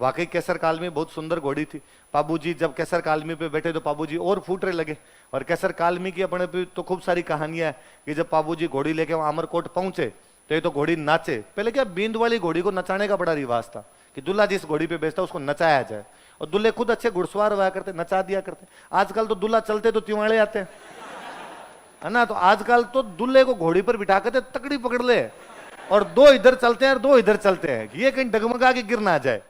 वाकई केसर कालमी बहुत सुंदर घोड़ी थी। पाबूजी जब केसर कालमी पे बैठे तो पाबूजी और फूटने लगे। और केसर कालमी की अपने पे तो खूब सारी कहानियां है कि जब पाबूजी घोड़ी लेके वहां अमरकोट पहुंचे तो ये तो घोड़ी नाचे। पहले क्या बींद वाली घोड़ी को नचाने का बड़ा रिवाज था कि दूल्हा जिस घोड़ी पे बेचता उसको नचाया जाए, और दूल्हे खुद अच्छे घुड़सवार हुआ करते, नचा दिया करते। आजकल तो दूल्हा चलते तो तिवाड़े आते हैं, है ना। तो आजकल तो दूल्हे को घोड़ी पर बिठा कर तकड़ी पकड़ ले और दो इधर चलते हैं और दो इधर चलते हैं, ये कहीं डगमगा के गिर ना जाए।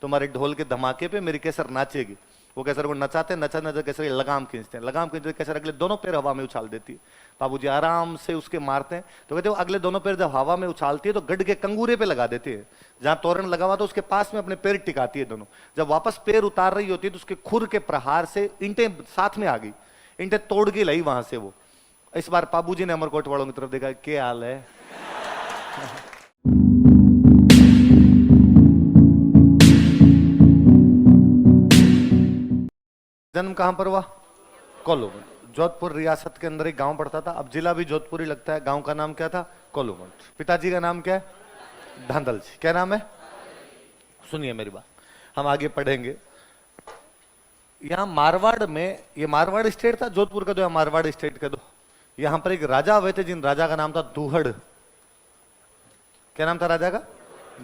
तुम्हारे ढोल के धमाके पे मेरी केसर नाचेगी। वो केसर को नचाते नचा नचा केसर लगाम खींचते हैं, लगाम खींचते केसर अगले दोनों पैर हवा में उछाल देती है। बाबूजी आराम से उसके मारते हैं तो कहते वो अगले दोनों पैर जब हवा में उछालती है तो गढ़ के कंगूरे पे लगा देती है, जहां तोरण लगा हुआ तो उसके पास में अपने पैर टिकाती है दोनों। जब वापस पैर उतार रही होती है तो उसके खुर के प्रहार से ईंटें साथ में आ गई, ईंटें तोड़ के लाई वहां से वो। इस बार बाबूजी ने अमरकोट वालों की तरफ देखा, क्या हाल है। जन्म कहां पर हुआ? कोल्लूगढ़। जोधपुर रियासत के अंदर एक गांव पड़ता था, अब जिला भी जोधपुर ही लगता है। गांव का नाम क्या था? कोल्लूगढ़। पिताजी का नाम क्या है? धांधल जी। क्या नाम है? सुनिए मेरी बात, हम आगे पढ़ेंगे। यहां मारवाड़ में, ये मारवाड़ स्टेट था, जोधपुर का दो या मारवाड़ स्टेट का दो। यहां पर एक राजा हुए थे जिन राजा का नाम था दूहड़। क्या नाम था राजा का?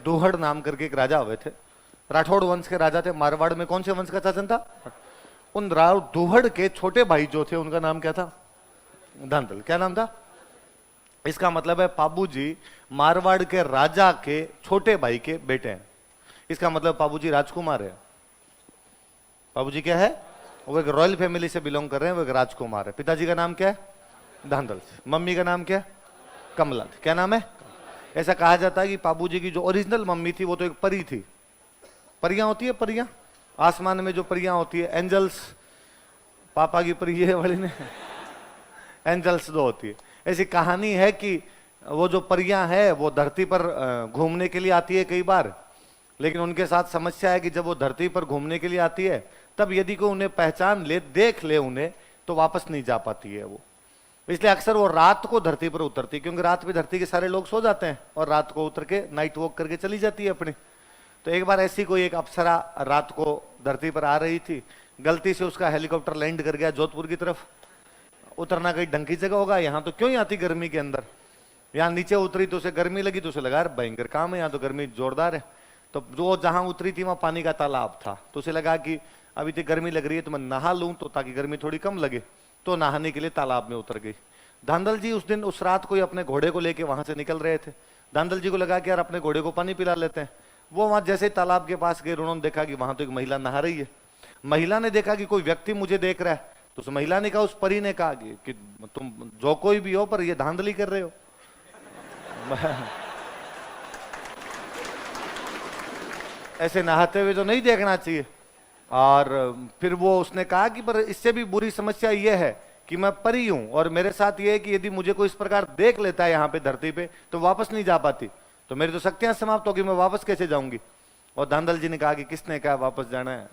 दूहड़ नाम करके एक राजा हुए थे। राठौड़ वंश के राजा थे। मारवाड़ में कौन से वंश का शासन था? उन राव दूहड़ के छोटे भाई जो थे उनका नाम क्या था? धांधल। क्या नाम था? इसका मतलब है पाबूजी मारवाड़ के राजा के छोटे भाई के बेटे हैं। इसका मतलब पाबूजी राजकुमार है। पाबूजी क्या है? वो एक रॉयल फैमिली से बिलोंग कर रहे हैं, वो एक राजकुमार है। पिताजी का नाम क्या है? धांधल। मम्मी का नाम क्या है? कमला। क्या नाम है? ऐसा कहा जाता है कि पाबूजी की जो ओरिजिनल मम्मी थी वो तो एक परी थी। परियां होती है, परियां आसमान में जो परियां होती है, एंजल्स। पापा की परी है वाली ने, एंजल्स दो होती है। ऐसी कहानी है कि वो जो परियां है वो धरती पर घूमने के लिए आती है कई बार, लेकिन उनके साथ समस्या है कि जब वो धरती पर घूमने के लिए आती है तब यदि कोई उन्हें पहचान ले, देख ले उन्हें, तो वापस नहीं जा पाती है वो। इसलिए अक्सर वो रात को धरती पर उतरती, क्योंकि रात में धरती के सारे लोग सो जाते हैं और रात को उतर के नाइट वॉक करके चली जाती है अपनी। तो एक बार ऐसी कोई एक अप्सरा रात को धरती पर आ रही थी, गलती से उसका हेलीकॉप्टर लैंड कर गया जोधपुर की तरफ। उतरना कहीं ढंग की जगह होगा, यहाँ तो क्यों ही आती गर्मी के अंदर। यहाँ नीचे उतरी तो उसे गर्मी लगी, तो उसे लगा भयंकर काम है, यहाँ तो गर्मी जोरदार है। तो जो जहां उतरी थी वहां पानी का तालाब था, तो उसे लगा कि अभी तो गर्मी लग रही है तो मैं नहा लूं तो ताकि गर्मी थोड़ी कम लगे, तो नहाने के लिए तालाब में उतर गई। धांधल जी उस दिन, उस रात को ही अपने घोड़े को लेके वहां से निकल रहे थे। धांधल जी को लगा कि यार अपने घोड़े को पानी पिला लेते हैं। वो वहां जैसे तालाब के पास गए, उन्होंने देखा कि वहां तो एक महिला नहा रही है। महिला ने देखा कि कोई व्यक्ति मुझे देख रहा है, तो उस महिला ने कहा, उस परी ने कहा कि तुम जो कोई भी हो पर ये धांधली कर रहे हो। ऐसे नहाते हुए तो नहीं देखना चाहिए। और फिर वो उसने कहा कि पर इससे भी बुरी समस्या ये है कि मैं परी हूं और मेरे साथ ये है कि यदि मुझे कोई इस प्रकार देख लेता है यहाँ पे धरती पे तो वापस नहीं जा पाती, तो मेरी तो शक्तियां समाप्त होगी, मैं वापस कैसे जाऊंगी। और धांधल जी ने कहा कि किसने कहा वापस जाना है?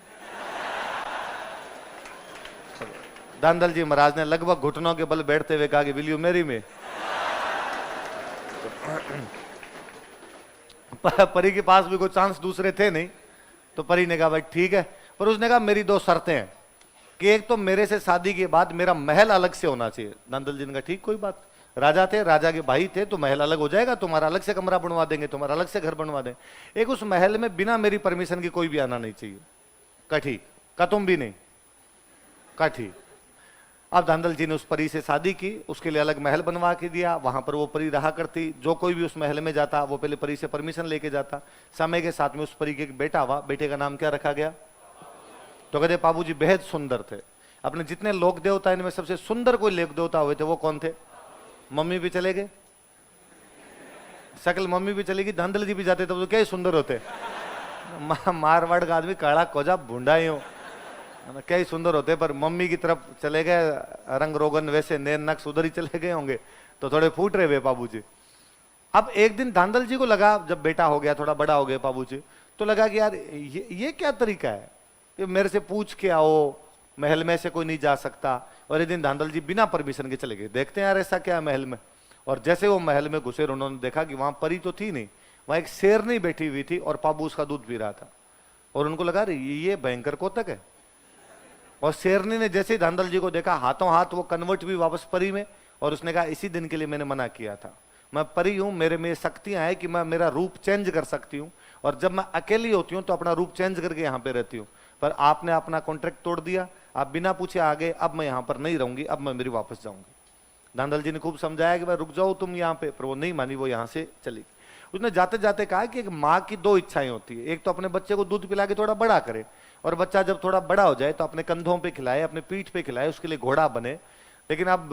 धांधल जी महाराज ने लगभग घुटनों के बल बैठते हुए कहा कि विल यू मैरी मी। परी के पास भी कोई चांस दूसरे थे नहीं, तो परी ने कहा भाई ठीक है, पर उसने कहा मेरी दो शर्तें हैं कि एक तो मेरे से शादी के बाद मेरा महल अलग से होना चाहिए। धांधल जी ने कहा ठीक कोई बात, राजा थे, राजा के भाई थे, तो महल अलग हो जाएगा, तुम्हारा अलग से कमरा बनवा देंगे, तुम्हारा अलग से घर बनवा देंगे। एक उस महल में बिना मेरी परमिशन की कोई भी आना नहीं चाहिए। कहा ठीक। कहा तुम भी नहीं? कहा ठीक। अब धांधल जी ने उस परी से शादी की, उसके लिए अलग महल बनवा के दिया, वहां पर वो परी रहा करती। जो कोई भी उस महल में जाता वो पहले परी से परमिशन लेके जाता। समय के साथ में उस परी के एक बेटा हुआ, बेटे का नाम क्या रखा गया? तो कहते बाबूजी बेहद सुंदर थे। अपने जितने लोक देवता इनमें सबसे सुंदर कोई लोक देवता हुए थे वो कौन थे? मम्मी भी चले गए, सकल मम्मी भी चलेगी, धांधल जी भी जाते तो क्या ही सुंदर होते। मारवाड़ का आदमी काला कोजा भूंडा ही हो, क्या ही सुंदर होते, पर मम्मी की तरफ चले गए, रंग रोगन वैसे नैन नक्श उधर ही चले गए होंगे, तो थोड़े फूट रहे वे बाबूजी। अब एक दिन धांधल जी को लगा, जब बेटा हो गया, थोड़ा बड़ा हो गया बाबूजी, तो लगा कि यार ये क्या तरीका है कि मेरे से पूछ के आओ, महल में से कोई नहीं जा सकता। और एक दिन धांधल जी बिना परमिशन के चले गए, देखते हैं यार ऐसा क्या है महल में। और जैसे वो महल में घुसे, उन्होंने देखा कि वहां परी तो थी नहीं, वहां एक शेरनी बैठी हुई थी और पाबू उसका दूध पी रहा था। और उनको लगा ये भयंकर कोतक है। और शेरनी ने जैसे ही धांधल जी को देखा, हाथों हाथ वो कन्वर्ट भी वापस परी में, और उसने कहा इसी दिन के लिए मैंने मना किया था, मैं परी हूं, मेरे में शक्तियां हैं कि मैं मेरा रूप चेंज कर सकती हूं, और जब मैं अकेली होती हूं तो अपना रूप चेंज करके यहां पे रहती हूं, पर आपने अपना कॉन्ट्रैक्ट तोड़ दिया, आप बिना पूछे आ गए, अब मैं यहां पर नहीं रहूंगी, अब मैं मेरी वापस जाऊंगी। धांधल जी ने खूब समझाया कि भाई रुक जाओ तुम यहाँ पे, पर वो नहीं मानी, वो यहाँ से चली। उसने जाते जाते कहा कि एक माँ की दो इच्छाएं होती है, एक तो अपने बच्चे को दूध पिला के थोड़ा बड़ा करे, और बच्चा जब थोड़ा बड़ा हो जाए तो अपने कंधों पे खिलाए, अपने पीठ पे खिलाए, उसके लिए घोड़ा बने। लेकिन अब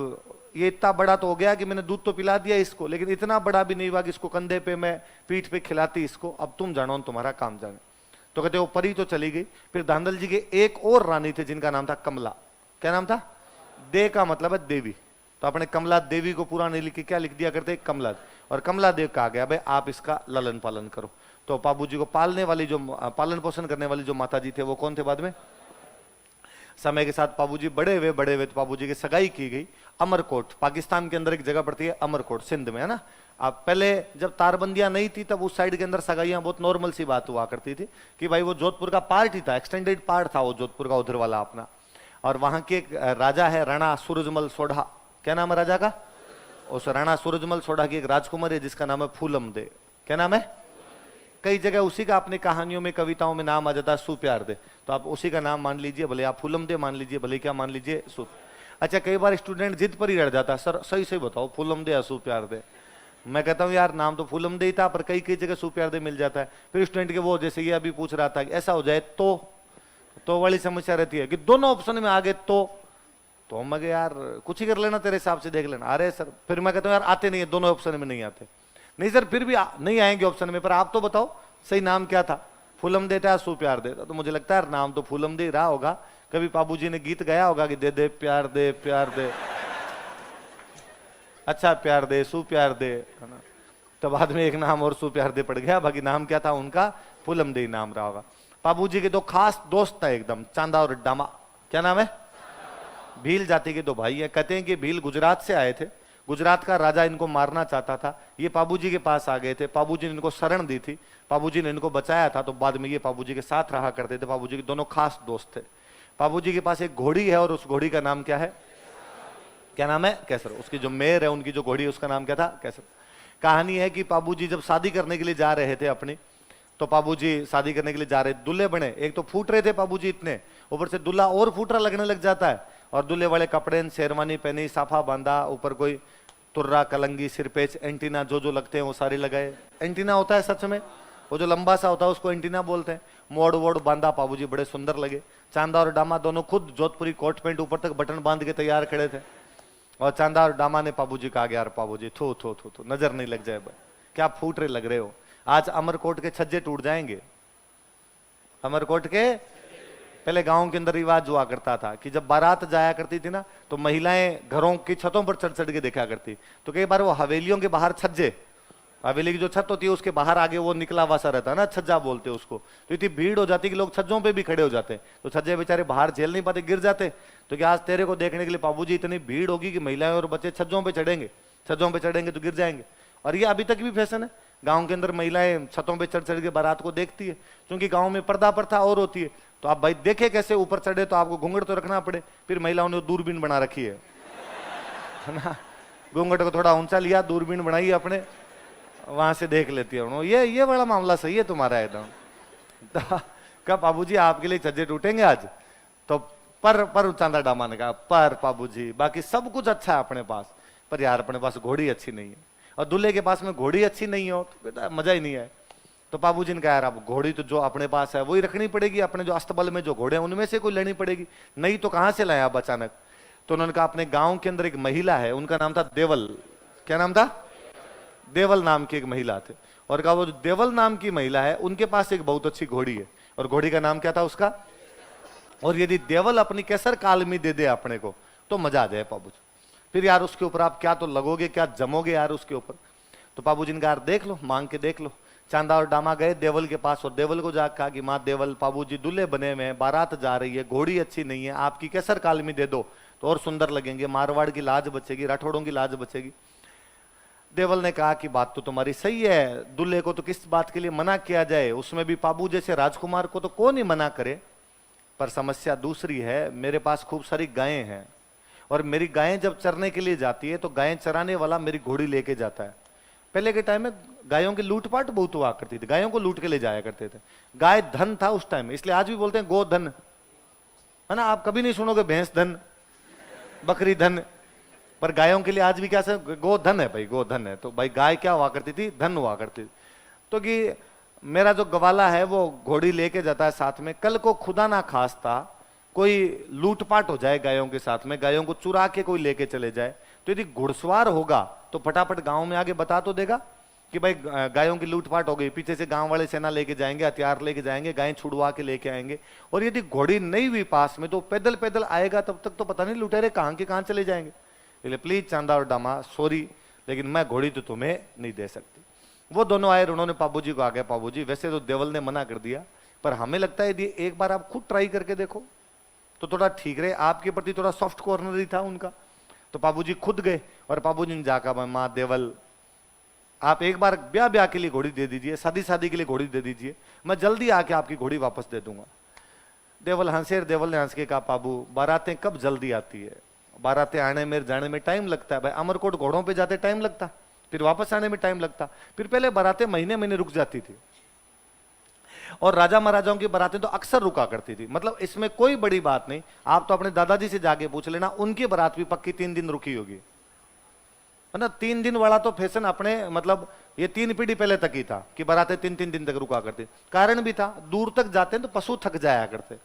ये इतना बड़ा तो हो गया कि मैंने दूध तो पिला दिया इसको, लेकिन इतना बड़ा भी नहीं हुआ कि इसको कंधे पे मैं पीठ पे खिलाती इसको, अब तुम जानो तुम्हारा काम जाने। तो कहते वो परी तो चली गई। फिर धांधल जी के एक और रानी थे जिनका नाम था कमला। क्या नाम था? दे का मतलब है देवी, तो अपने कमला देवी को पूरा नहीं लिख के क्या लिख दिया करते, कमला। और कमला देव कहा गया भाई आप इसका ललन पालन करो। तो बाबू जी को पालने वाली जो पालन पोषण करने वाली जो माता जी थे वो कौन थे? बाद में समय के साथ बाबूजी बड़े हुए तो बाबूजी की सगाई की गई। अमरकोट पाकिस्तान के अंदर एक जगह पड़ती है, अमरकोट सिंध में, है ना। अब पहले जब तारबंदियां नहीं थी तब उस साइड के अंदर सगाइयां बहुत नॉर्मल सी बात हुआ करती थी कि भाई वो जोधपुर का पार्ट ही था, एक्सटेंडेड पार्ट था वो जोधपुर का उधर वाला अपना। और वहां के एक राजा है राणा सूरजमल सोढ़ा। क्या नाम है राजा का? उस राणा सूरजमल सोढ़ा की एक राजकुमारी है जिसका नाम है फूलम दे। क्या नाम है? कई जगह उसी का अपनी कहानियों में कविताओं में नाम आ जाता है सुप्यार दे, तो आप उसी का नाम मान लीजिए, भले आप फूलम दे मान लीजिए, भले क्या मान लीजिए सुप। अच्छा कई बार स्टूडेंट जिद पर ही रह जाता है, सर सही सही बताओ फूलम दे या सुप्यार दे। मैं कहता हूँ यार नाम तो फूलम दे ही था पर कई कई जगह सुप्यार दे मिल जाता है। फिर स्टूडेंट के वो जैसे ये अभी पूछ रहा था कि ऐसा हो जाए तो वाली समस्या रहती है कि दोनों ऑप्शन में आ गए तो मैं यार कुछ ही कर लेना, तेरे हिसाब से देख लेना। अरे सर फिर मैं कहता हूँ यार आते नहीं है, दोनों ऑप्शन में नहीं आते। नहीं सर फिर भी नहीं आएंगे ऑप्शन में, पर आप तो बताओ सही नाम क्या था? फूलम देता है सुप्यार देता। तो मुझे लगता है नाम तो फूलम दे रहा होगा। कभी बाबूजी ने गीत गाया होगा कि दे दे प्यार दे अच्छा प्यार दे सुप्यार दे, है ना। तो बाद में एक नाम और सुप्यार दे पड़ गया, बाकी नाम क्या था उनका? फूलम दे नाम रहा होगा। बाबूजी के दो खास दोस्त था एकदम, चांदा और डामा। क्या नाम है? भील जाति के दो भाई है। कहते हैं कि भील गुजरात से आए थे, गुजरात का राजा इनको मारना चाहता था, ये पाबूजी के पास आ गए थे, पाबूजी ने इनको शरण दी थी, पाबूजी ने इनको बचाया था, तो बाद में ये पाबूजी के साथ रहा करते थे। पाबूजी के दोनों खास दोस्त थे। पाबूजी के पास एक घोड़ी है और उस घोड़ी का नाम क्या है? क्या नाम है? कैसर। उसकी जो मेयर है उनकी जो घोड़ी है उसका नाम क्या था? कैसर। कहानी है कि पाबूजी जब शादी करने के लिए जा रहे थे अपनी, तो पाबूजी शादी करने के लिए जा रहे, दूल्हे बने, एक तो फूट रहे थे पाबूजी इतने, ऊपर से दूल्हा और फूटरा लगने लग जाता है, और दूल्हे वाले कपड़े शेरवानी पहनी, साफा बांधा, ऊपर कोई तुर्रा कलंगी सिरपेच एंटीना जो लगते हैं वो सारे लगाए। एंटीना होता है सच में, वो जो लंबा सा होता है उसको एंटीना बोलते हैं। मोड़ वोड़ बांधा, पाबूजी बड़े सुंदर लगे। चांदा और डामा दोनों खुद जोधपुरी कोट पैंट ऊपर तक बटन बांध के तैयार खड़े थे, और चांदा और डामा ने पाबूजी कहा यार पाबूजी थो थो थो थो नजर नहीं लग जाए, क्या फूट रहे लग रहे हो, आज अमरकोट के छज्जे टूट जाएंगे। अमरकोट के पहले गांव के अंदर रिवाज हुआ करता था कि जब बारात जाया करती थी ना, तो महिलाएं घरों की छतों पर चढ़ चढ़ के देखा करती। तो कई बार वो हवेलियों के बाहर छज्जे, हवेली की जो छत होती है उसके बाहर आगे वो निकला हुआ सा रहता है ना, छज्जा बोलते हैं उसको। तो इतनी भीड़ हो जाती कि लोग छज्जों पे भी खड़े हो जाते, तो छज्जे बेचारे बाहर झेल नहीं पाते, गिर जाते। तो क्या आज तेरे को देखने के लिए पाबूजी इतनी भीड़ होगी कि महिलाएं और बच्चे छज्जों पे चढ़ेंगे, छज्जों पे चढ़ेंगे तो गिर जाएंगे। और ये अभी तक भी फैशन है, गाँव के अंदर महिलाएं छतों पर चढ़ चढ़ के बारात को देखती है, क्योंकि गाँव में पर्दा प्रथा और होती है। तो आप भाई देखे कैसे ऊपर चढ़े, तो आपको घूंघट तो रखना पड़े, फिर महिलाओं ने दूरबीन बना रखी है ना, घूंघट को थोड़ा ऊंचा लिया, दूरबीन बनाई अपने, वहां से देख लेती है। ये बड़ा मामला सही है तुम्हारा एकदम। तो कब बाबूजी आपके लिए छज्जे टूटेंगे आज? तो पर चांदा डामा ने कहा पर बाबूजी बाकी सब कुछ अच्छा है अपने पास, पर यार अपने पास घोड़ी अच्छी नहीं है, और दूल्हे के पास में घोड़ी अच्छी नहीं हो तो बेटा मजा ही नहीं है। तो बाबूजी ने कहा यार अब घोड़ी तो जो अपने पास है वही रखनी पड़ेगी, अपने जो अस्तबल में जो घोड़े हैं उनमें से कोई लेनी पड़ेगी, नहीं तो कहां से लाए आप अचानक। तो उन्होंने कहा अपने गांव के अंदर एक महिला है, उनका नाम था देवल। क्या नाम था? देवल नाम की एक महिला थे, और कहा वो जो देवल नाम की महिला है उनके पास एक बहुत अच्छी घोड़ी है, और घोड़ी का नाम क्या था उसका? और यदि देवल अपनी कैसर कालमी दे दे अपने को तो मजा आ जाए बाबूजी, फिर यार उसके ऊपर आप क्या तो लगोगे, क्या जमोगे यार उसके ऊपर। तो बाबूजी ने कहा यार देख लो, मांग के देख लो। चांदा और डामा गए देवल के पास, और देवल को जाकर कहा कि माँ देवल पाबूजी दूल्हे बने हुए हैं, बारात जा रही है, घोड़ी अच्छी नहीं है, आपकी कैसर कालमी दे दो तो और सुंदर लगेंगे, मारवाड़ की लाज बचेगी, राठौड़ों की लाज बचेगी। देवल ने कहा कि बात तो तुम्हारी सही है, दूल्हे को तो किस बात के लिए मना किया जाए, उसमें भी पाबू जैसे राजकुमार को तो कौन ही मना करे। पर समस्या दूसरी है, मेरे पास खूब सारी गायें हैं और मेरी गायें जब चरने के लिए जाती है तो गायें चराने वाला मेरी घोड़ी लेके जाता है। पहले के टाइम में गायों की लूटपाट बहुत हुआ करती थी, गायों को लूट के ले जाया करते थे। गाय धन था उस टाइम में, इसलिए आज भी बोलते हैं गोधन, है ना। आप कभी नहीं सुनोगे भैंस धन, बकरी धन, पर गायों के लिए आज भी क्या से गोधन है भाई, गोधन है। तो भाई गाय क्या हुआ करती थी, धन हुआ करती थी। तो कि मेरा जो गवाला है वो घोड़ी लेके जाता है साथ में, कल को खुदा ना खास्ता कोई लूटपाट हो जाए गायों के साथ में, गायों को चुरा के कोई लेके चले जाए, तो यदि घुड़सवार होगा तो फटाफट गांव में आगे बता तो देगा कि भाई गायों की लूटपाट हो गई, पीछे से गांव वाले सेना लेके जाएंगे, हथियार लेके जाएंगे, गायें छुड़वा के लेके आएंगे। और यदि घोड़ी नहीं हुई पास में तो पैदल पैदल आएगा, तब तक तो पता नहीं लुटेरे कहां के कहां चले जाएंगे। इसलिए प्लीज चांदा और डामा सॉरी, लेकिन मैं घोड़ी तो तुम्हें नहीं दे सकती। वो दोनों आए, उन्होंने बाबूजी को आ गया, बाबूजी वैसे तो देवल ने मना कर दिया, पर हमें लगता है यदि एक बार आप खुद ट्राई करके देखो तो थोड़ा ठीक रहे, आपके प्रति थोड़ा सॉफ्ट कॉर्नर ही था उनका। तो बाबूजी खुद गए और बाबूजी ने जाकर, माँ देवल आप एक बार ब्याह ब्याह के लिए घोड़ी दे दीजिए, शादी शादी के लिए घोड़ी दे दीजिए, मैं जल्दी आके आपकी घोड़ी वापस दे दूंगा। देवल हंसे, देवल ने हंस के कहा, बाबू बारातें कब जल्दी आती है, बारातें आने में जाने में टाइम लगता है भाई। अमरकोट घोड़ों पे जाते टाइम लगता, फिर वापस आने में टाइम लगता, फिर पहले बारातें महीने महीने रुक जाती थी और राजा महाराजाओं की बारातें तो अक्सर रुका करती थी। मतलब इसमें कोई बड़ी बात नहीं, आप तो अपने दादाजी से जाके पूछ लेना, उनकी बारात भी पक्की 3 दिन रुकी होगी, है ना। 3 दिन वाला तो फैशन अपने मतलब ये 3 पीढ़ी पहले तक ही था कि बारातें 3-3 दिन तक रुका करती। कारण भी था, दूर तक जाते हैं तो पशु थक जाया करते,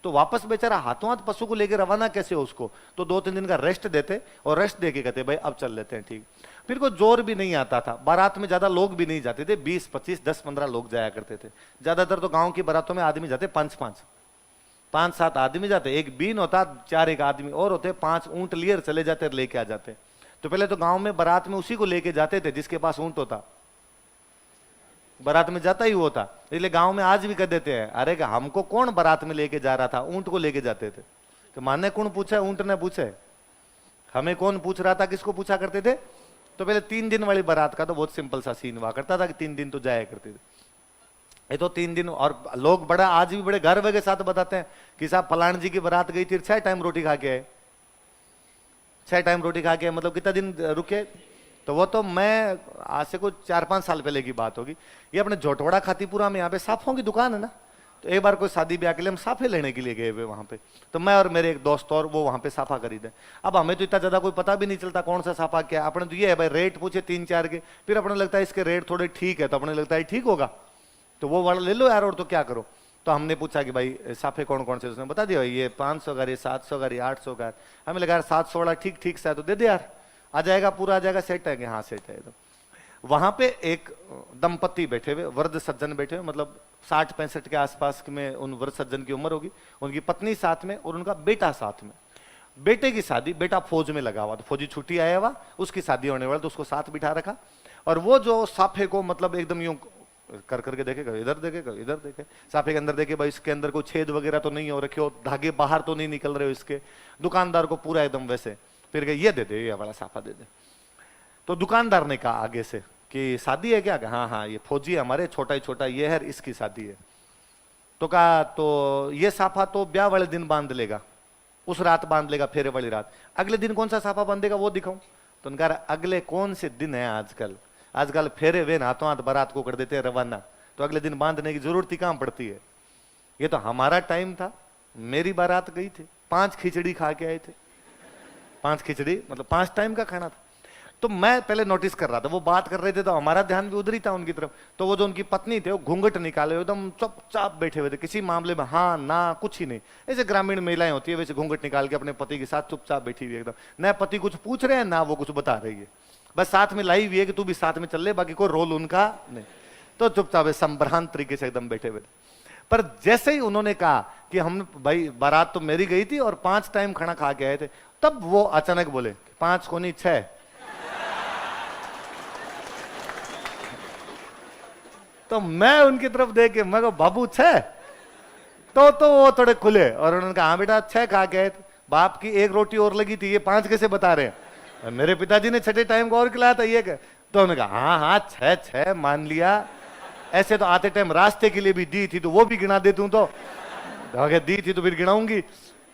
तो वापस बेचारा हाथों हाथ पशु को लेकर रवाना कैसे हो उसको, तो 2-3 दिन का रेस्ट देते और रेस्ट देके कहते भाई अब चल लेते हैं, ठीक। फिर कोई जोर भी नहीं आता था, बारात में ज्यादा लोग भी नहीं जाते थे, 20-25 10-15 लोग जाया करते थे। ज्यादातर तो गांव की बारातों में आदमी जाते 5-7 आदमी जाते, एक बीन होता, 4 एक आदमी और होते, 5 ऊंट लिए चले जाते, लेके आ जाते। तो पहले तो गांव में बारात में उसी को लेके जाते थे जिसके पास ऊंट होता, बारात में जाता ही होता। इसलिए गांव में आज भी कह देते हैं, अरे कि हमको कौन बारात में लेके जा रहा था, ऊंट को लेके जाते थे। तो माने कौन पूछे, ऊंट ने पूछे, हमें कौन पूछ रहा था, किसको पूछा करते थे। तो पहले 3 दिन वाली बारात का तो बहुत सिंपल सा सीन हुआ करता था कि 3 दिन तो जाया करते थे। ये तो 3 दिन, और लोग बड़ा आज भी बड़े गर्व के साथ बताते हैं कि साहब फलान जी की बारात गई थी, 6 टाइम रोटी खा के आए, 6 टाइम रोटी खा के, मतलब कितना दिन रुके। तो वो तो मैं आज से कुछ 4-5 साल पहले की बात होगी। ये अपने जोटवाड़ा खातीपुरा में यहाँ पे साफों की दुकान है ना, तो एक बार कोई शादी ब्याह के लिए हम साफे लेने के लिए गए हुए वहां पे, तो मैं और मेरे एक दोस्त और वो वहां पे साफा खरीदे। अब हमें तो इतना ज्यादा कोई पता भी नहीं चलता कौन सा साफा क्या है, अपने तो ये है भाई रेट पूछे 3-4 के, फिर अपने लगता है इसके रेट थोड़े ठीक है, तो अपने लगता है ठीक होगा तो वो वाला ले लो यार, और तो क्या करो। तो हमने पूछा कि भाई साफे कौन कौन से, उसने बता दिया ये 500 का, ये 700 का, ये 800 का। हमें लगा यार 700 वाला ठीक ठीक सा है तो दे दे यार, आ जाएगा पूरा, आ जाएगा, सेट है कि हाँ सेट है। तो वहां पे एक दंपति बैठे हुए, वृद्ध सज्जन बैठे हुए, मतलब 60-65 के आसपास में उन वृद्ध सज्जन की उम्र होगी, उनकी पत्नी साथ में और उनका बेटा साथ में। बेटे की शादी, बेटा फौज में लगा हुआ, तो फौजी छुट्टी आया हुआ, उसकी शादी होने वाली, तो उसको साथ बिठा रखा। और वो जो साफे को मतलब एकदम यूं कर करके देखेगा, इधर देखेगा, इधर देखे, साफे के अंदर देखे भाई इसके अंदर कोई छेद वगैरह तो नहीं हो रखे हो, धागे बाहर तो नहीं निकल रहे हो इसके। दुकानदार को पूरा एकदम वैसे, फिर ये दे दे, ये वाला साफा दे दे। तो दुकानदार ने कहा आगे से कि शादी है क्या, हाँ हाँ ये फौजी है हमारे, छोटा ही छोटा ये है, इसकी शादी है। तो कहा तो ये साफा तो ब्याह वाले दिन बांध लेगा, उस रात बांध लेगा, फेरे वाली रात। अगले दिन कौन सा साफा बांधेगा वो दिखाऊं। तो उनका अगले कौन से दिन है आजकल, आजकल फेरे वे हाथों हाथ बारात को कर देते हैं रवाना, तो अगले दिन बांधने की जरूरत ही कहां पड़ती है। ये तो हमारा टाइम था, मेरी बारात गई थी, 5 खिचड़ी खा के आए थे, 5 खिचड़ी मतलब 5 टाइम का खाना था। तो मैं पहले नोटिस कर रहा था, वो बात कर रहे थे तो हमारा ध्यान भी उधर ही था उनकी तरफ। तो वो जो उनकी पत्नी थे वो घूंघट निकाले एकदम चुपचाप बैठे हुए थे, किसी मामले में हाँ ना कुछ ही नहीं। ऐसे ग्रामीण महिलाएं होती है वैसे घूंघट निकाल के अपने पति के साथ चुपचाप बैठी हुई एकदम, ना पति कुछ पूछ रहे हैं ना वो कुछ बता रही है, बस साथ में लाई हुई है कि तू भी साथ में चल ले, बाकी कोई रोल उनका नहीं। तो चुपचाप संभ्रांत तरीके से एकदम बैठे हुए थे। पर जैसे ही उन्होंने कहा कि हम भाई बारात तो मेरी गई थी और 5 टाइम खाना खा के आए थे, तब वो अचानक बोले 5 को नहीं 6। तो मैं उनकी तरफ देख के मैं कहा बाबू 6, तो वो थोड़े खुले और उन्होंने कहा हाँ बेटा 6 खा के आए थे, बाप की 1 रोटी और लगी थी, ये 5 कैसे बता रहे हैं। मेरे पिताजी ने 6ठे टाइम को और खिलाया था, ये तो उन्होंने कहा हाँ हाँ 6 मान लिया, ऐसे तो आते टाइम रास्ते के लिए भी दी थी तो वो भी गिना देती हूँ, तो अगर दी थी तो फिर गिनाऊंगी।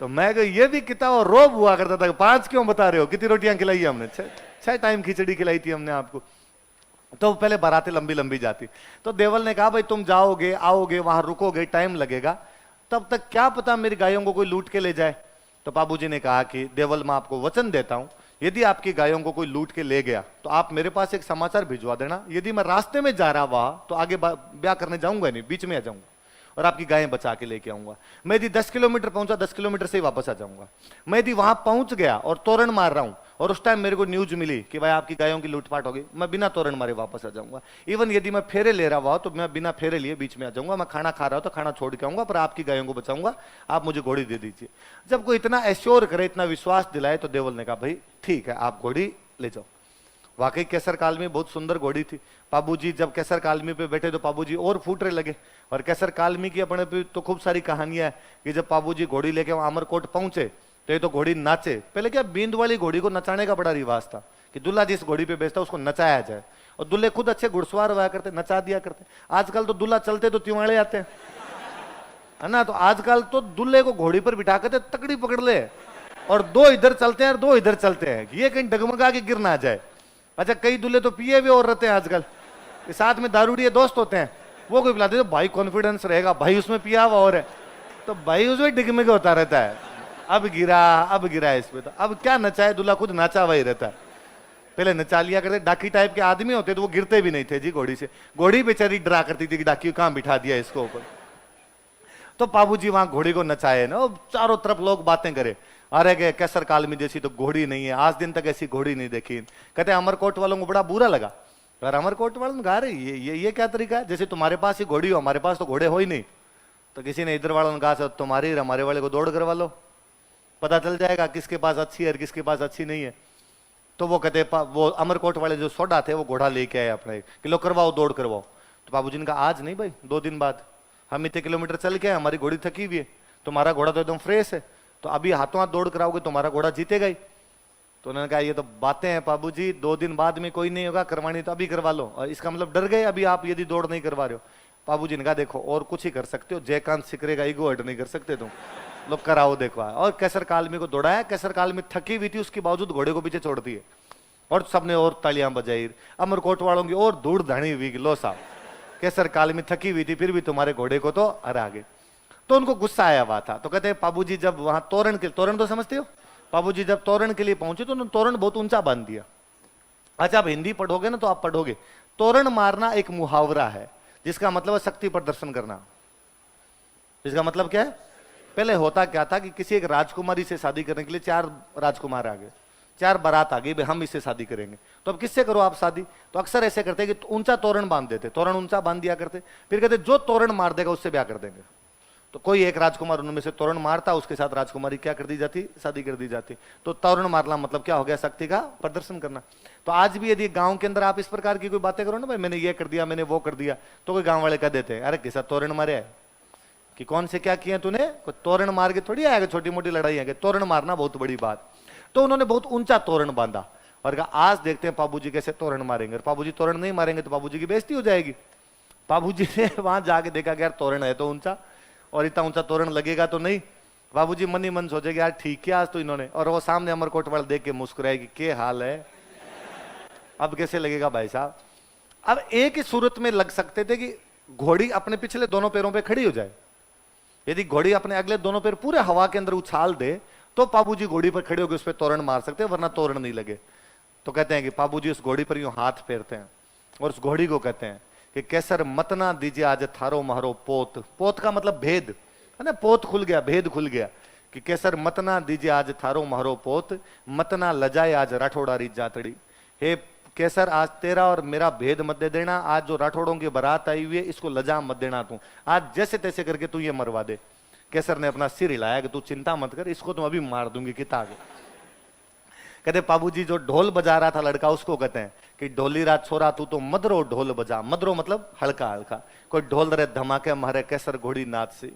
तो मैं कहा ये भी कितना और रोब हुआ करता था, 5 क्यों बता रहे हो, कितनी रोटियां खिलाई हमने, 6 टाइम खिचड़ी खिलाई थी हमने आपको। तो पहले बारातें लंबी लंबी जाती, तो देवल ने कहा भाई तुम जाओगे आओगे वहां रुकोगे टाइम लगेगा, तब तक क्या पता मेरी गायों को कोई लूट के ले जाए। तो बाबूजी ने कहा कि देवल मैं आपको वचन देता हूं, यदि आपकी गायों को कोई लूट के ले गया तो आप मेरे पास एक समाचार भिजवा देना, यदि मैं रास्ते में जा रहा वहां तो आगे ब्याह करने जाऊंगा नहीं, बीच में आ जाऊंगा और आपकी गायें बचा के लेके आऊंगा। मैं यदि 10 किलोमीटर पहुंचा 10 किलोमीटर से ही वापस आ जाऊंगा। मैं यदि वहां पहुंच गया और तोरण मार रहा हूं और उस टाइम मेरे को न्यूज मिली कि भाई आपकी गायों की लूटपाट होगी, मैं बिना तोरण मारे वापस आ जाऊंगा। इवन यदि मैं फेरे ले रहा हुआ तो मैं बिना फेरे लिए बीच में आ जाऊंगा। मैं खाना खा रहा हूं तो खाना छोड़ के आऊंगा, पर आपकी गायों को बचाऊंगा, आप मुझे घोड़ी दे दीजिए। जब कोई इतना एश्योर करे, इतना विश्वास दिलाए, तो देवल ने कहा भाई ठीक है आप घोड़ी ले जाओ। वाकई केसर कालमी बहुत सुंदर घोड़ी थी। बाबूजी जब केसर कालमी पे बैठे तो बाबूजी और फूटने लगे। और केसर कालमी की अपने पे तो खूब सारी कहानियां है कि जब बाबूजी घोड़ी लेके वहां अमरकोट पहुंचे तो ये तो घोड़ी नाचे। पहले क्या बींद वाली घोड़ी को नचाने का बड़ा रिवाज था कि दूल्हा जिस घोड़ी पे बेचता उसको नचाया जाए, और दूल्हे खुद अच्छे घुड़सवार हुआ करते, नचा दिया करते। आजकल तो दूल्हा चलते तो त्योहाड़े आते हैं, है ना, तो आजकल तो दूल्हे को घोड़ी पर बिठा कर तकड़ी पकड़ ले और 2 इधर चलते हैं और 2 इधर चलते हैं, ये कहीं डगमगा के गिर ना जाए। अच्छा कई दूल्हे तो पिए हुए और रहते हैं आजकल, साथ में दारूड़िए दोस्त होते हैं, वो कोई पिलाते तो भाई कॉन्फिडेंस रहेगा, भाई उसमें पिया हुआ और है, तो भाई उसमें डिगमिग होता रहता है, अब गिरा इस पे, तो अब क्या नचाए, दूल्हा खुद नाचा हुआ ही रहता है। पहले नचा लिया करते, डाकी टाइप के आदमी होते तो वो गिरते भी नहीं थे जी घोड़ी से। घोड़ी बेचारी डरा करती थी कि डाकी कहां बिठा दिया इसको ऊपर। तो बाबूजी वहां घोड़ी को नचाए ना, चारों तरफ लोग बातें करे, अरे गए केसर कालमी जैसी तो घोड़ी नहीं है, आज दिन तक ऐसी घोड़ी नहीं देखी। कहते अमरकोट वालों को बड़ा बुरा लगा, यार अमरकोट वालों ने कहा ये क्या तरीका है, जैसे तुम्हारे पास ही घोड़ी हो, हमारे पास तो घोड़े हो ही नहीं। तो किसी ने इधर वालों ने कहा तुम्हारी हमारे वाले को दौड़ करवा लो, पता चल जाएगा किसके पास अच्छी है और किसके पास अच्छी नहीं है। तो वो कहते वो अमरकोट वाले जो सोडा थे वो घोड़ा लेके आए अपने, कि लो करवाओ दौड़ करवाओ। तो बाबूजी ने कहा आज नहीं भाई, 2 दिन बाद, हम इतने किलोमीटर चल के आए, हमारी घोड़ी थकी हुई है, तुम्हारा घोड़ा तो एकदम फ्रेश है, तो अभी हाथों हाथ दौड़ कराओगे तुम्हारा घोड़ा जीतेगा ही। तो उन्होंने कहा ये तो बातें हैं बाबूजी, 2 दिन बाद में कोई नहीं होगा, करवानी तो अभी करवा लो। और इसका मतलब डर गए अभी आप यदि दौड़ नहीं करवा रहे हो। बाबूजी ने कहा देखो और कुछ ही कर सकते हो, जयकांत सिकरेगा ईगो हर्ट नहीं कर सकते तुम, लोग कराओ देखो। और केसर कालमी को दौड़ाया, केसर कालमी थकी हुई थी, उसके बावजूद घोड़े को पीछे छोड़ दिए और सबने और तालियां बजाई। अमरकोट वालों की और धूड़ धानी हुई, लो साहब केसर कालमी थकी हुई थी फिर भी तुम्हारे घोड़े को तो हरा गए। तो उनको गुस्सा आया हुआ था। तो कहते हैं बाबूजी जब वहां तोरण तो समझते हो, बाबूजी जब तोरण के लिए पहुंचे तो उन्होंने तोरण बहुत ऊंचा बांध दिया। अच्छा आप हिंदी पढ़ोगे ना तो आप पढ़ोगे, तोरण मारना एक मुहावरा है जिसका मतलब है शक्ति प्रदर्शन करना। इसका मतलब क्या है, पहले होता क्या था कि किसी एक राजकुमारी से शादी करने के लिए 4 राजकुमार आ गए, 4 बारात आ गई, भाई हम इससे शादी करेंगे, तो अब किससे करो आप शादी। तो अक्सर ऐसे करते कि ऊंचा तोरण बांध देते, तोरण ऊंचा बांध दिया करते, फिर कहते जो तोरण मार देगा उससे ब्याह कर देंगे। तो कोई एक राजकुमार उनमें से तोरण मारता, उसके साथ राजकुमारी क्या कर दी जाती, शादी कर दी जाती। तो तोरण मारना मतलब क्या हो गया, शक्ति का प्रदर्शन करना। तो आज भी यदि गांव के अंदर आप इस प्रकार की कोई बातें करो ना, भाई मैंने ये कर दिया मैंने वो कर दिया, तो कोई गांव वाले कह देते हैं अरे किसा तोरण मारे है कि कौन से क्या किया तूने, कोई तोरण मार के थोड़ी आएगा, छोटी मोटी लड़ाई है, तोरण मारना बहुत बड़ी बात। तो उन्होंने बहुत ऊंचा तोरण बांधा और कहा आज देखते हैं बाबूजी कैसे तोरण मारेंगे। बाबूजी तोरण नहीं मारेंगे तो बाबूजी की बेइज्जती हो जाएगी। बाबूजी ने वहां जाके देखा कि यार तोरण है तो ऊंचा, और इतना ऊंचा तोरण लगेगा तो नहीं। बाबूजी मन ही मन सोचेगा यार ठीक है आज तो इन्होंने, और वो सामने अमरकोट वाला देख के मुस्कुराएगी क्या हाल है, अब कैसे लगेगा भाई साहब। अब एक ही सूरत में लग सकते थे कि घोड़ी अपने पिछले दोनों पैरों पे खड़ी हो जाए। यदि घोड़ी अपने अगले दोनों पैर पूरे हवा के अंदर उछाल दे तो बाबूजी घोड़ी पर खड़े होकर उस पर तोरण मार सकते हैं, वरना तोरण नहीं लगे। तो कहते हैं कि बाबूजी उस घोड़ी पर यूं हाथ फेरते हैं और उस घोड़ी को कहते हैं कि केसर मत ना दीजिए आज थारो मारो पोत। पोत का मतलब भेद है ना, पोत खुल गया, भेद खुल गया कि केसर मत ना दीजिए आज थारो मारो पोत, मत ना लजाए आज राठौड़ारी जातड़ी। हे केसर आज तेरा और मेरा भेद मत दे देना, आज जो राठौड़ों की बारात आई हुई है इसको लजा मत देना तू, आज जैसे तैसे करके तू ये मरवा दे। केसर ने अपना सिर हिलाया कि तू चिंता मत कर, इसको तुम अभी मार दूंगी किताब। कहते बाबूजी जो ढोल बजा रहा था लड़का उसको कहते हैं कि ढोली रात छोरा तू तो मदरो ढोल बजा। मदरो मतलब हल्का हल्का, कोई ढोल रहे धमाके मारे केसर घोड़ी नाच से,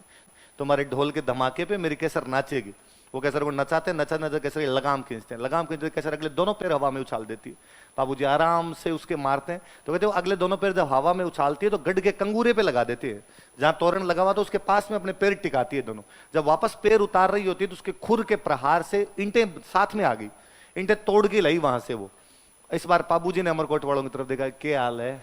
तुम्हारे ढोल के धमाके पे मेरी केसर नाचेगी। वो केसर को नचाते नचा नचा केसर लगाम खींचते हैं, लगाम खींचते केसर अगले दोनों पैर हवा में उछाल देती है। बाबूजी आराम से उसके मारते हैं, तो कहते वो अगले दोनों पैर जब हवा में उछालती है तो गढ़ के कंगूरे पे लगा देती है, जहां तोरण लगा हुआ तो उसके पास में अपने पैर टिकाती है दोनों। जब वापस पैर उतार रही होती है तो उसके खुर के प्रहार से ईंटें साथ में आ गई, ईंटें तोड़ के लाई वहां से वो। इस बार बाबूजी ने अमरकोट वालों की तरफ देखा, क्या हाल है।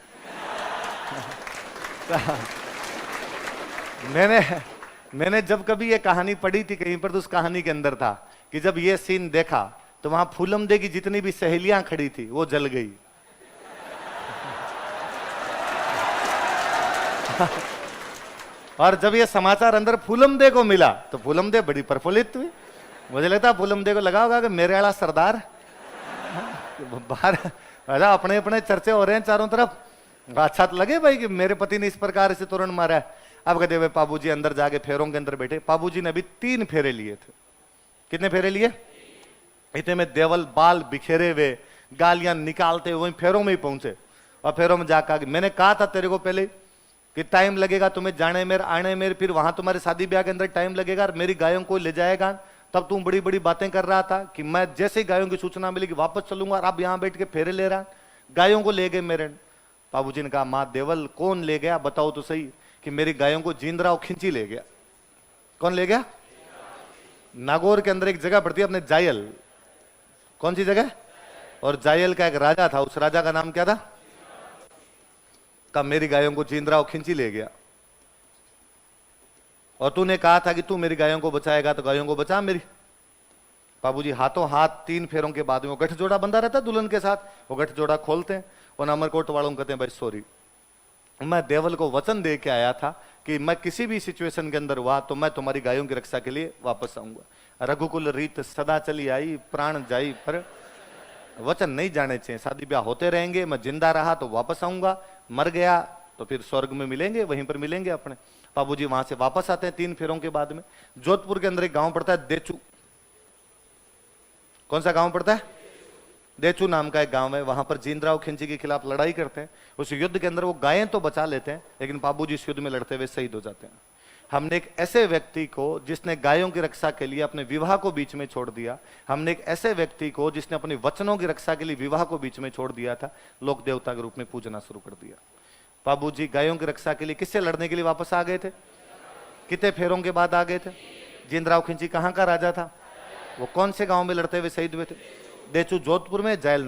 मैंने जब कभी ये कहानी पढ़ी थी कहीं पर, तो उस कहानी के अंदर था कि जब ये सीन देखा तो वहां फूलमदे की जितनी भी सहेलियां खड़ी थी वो जल गई। और जब ये समाचार अंदर फूलमदे को मिला तो फूलमदे बड़ी प्रफुल्लित हुई। मुझे लगता फूलमदे को लगा होगा कि मेरे वाला सरदार बाहर राजा, अपने अपने चर्चे हो रहे हैं चारों तरफ। अच्छा तो लगे भाई कि मेरे पति ने इस प्रकार से तोरण मारा है। अब कहते हुए बाबूजी अंदर जाके फेरों के अंदर बैठे। बाबूजी ने अभी 3 फेरे लिए थे। कितने फेरे लिए? इतने में देवल बाल बिखेरे हुए, गालियां निकालते हुए फेरों में ही पहुंचे। और फेरों में जाकर मैंने कहा था तेरे को पहले कि टाइम लगेगा तुम्हें जाने में आने में, फिर वहां तुम्हारे शादी ब्याह के अंदर टाइम लगेगा और मेरी गायों को ले जाएगा। तब तुम बड़ी बड़ी बातें कर रहा था कि मैं जैसे ही गायों की सूचना मिली कि वापस चलूंगा, और अब यहां बैठ के फेरे ले रहा। गायों को ले गए मेरे। बाबूजी ने कहा माँ देवल कौन ले गया बताओ तो सही, कि मेरी गायों को जिंदरा और खिंची ले गया। कौन ले गया? नागौर के अंदर एक जगह पड़ती है अपने जायल। कौन सी जगह? और जायल का एक राजा था, उस राजा का नाम क्या था? कब मेरी गायों को जिंदरा और खिंची ले गया। और तूने कहा था कि तू मेरी गायों को बचाएगा, तो गायों को बचा मेरी। बाबूजी हाथों हाथ 3 फेरों के बाद में वो गठजोड़ा बंधा रहता दुल्हन के साथ, वो गठजोड़ा खोलते हैं और अमरकोट वालों को कहते हैं भाई सॉरी, मैं देवल को वचन दे के आया था कि मैं किसी भी सिचुएशन के अंदर हुआ तो मैं तुम्हारी गायों की रक्षा के लिए वापस आऊंगा। रघुकुल रीत सदा चली आई, प्राण जाई पर वचन नहीं जाने चाहिए। शादी ब्याह होते रहेंगे, मैं जिंदा रहा तो वापस आऊंगा, मर गया तो फिर स्वर्ग में मिलेंगे, वहीं पर मिलेंगे अपने। बाबूजी वहां से वापस आते हैं 3 फेरों के बाद में। जोधपुर के अंदर एक गांव पड़ता है देचू। कौन सा गांव पड़ता है? देचू नाम का एक गांव है। वहां पर जिंदरा और खिंची के खिलाफ लड़ाई करते हैं। उस युद्ध के अंदर वो गायें तो बचा लेते हैं, लेकिन बाबूजी इस युद्ध में लड़ते हुए शहीद हो जाते हैं। हमने एक ऐसे व्यक्ति को जिसने गायों की रक्षा के लिए अपने विवाह को बीच में छोड़ दिया, हमने एक ऐसे व्यक्ति को जिसने अपने वचनों की रक्षा के लिए विवाह को बीच में छोड़ दिया था, लोक देवता के रूप में पूजना शुरू कर दिया। बाबूजी गायों की रक्षा के लिए किससे लड़ने के लिए वापस आ गए थे? कितने फेरों के बाद आ गए थे? जिंदरा और खिंची कहां का राजा था? वो कौन से गांव में लड़ते हुए शहीद हुए थे? देचू जोधपुर में, जायल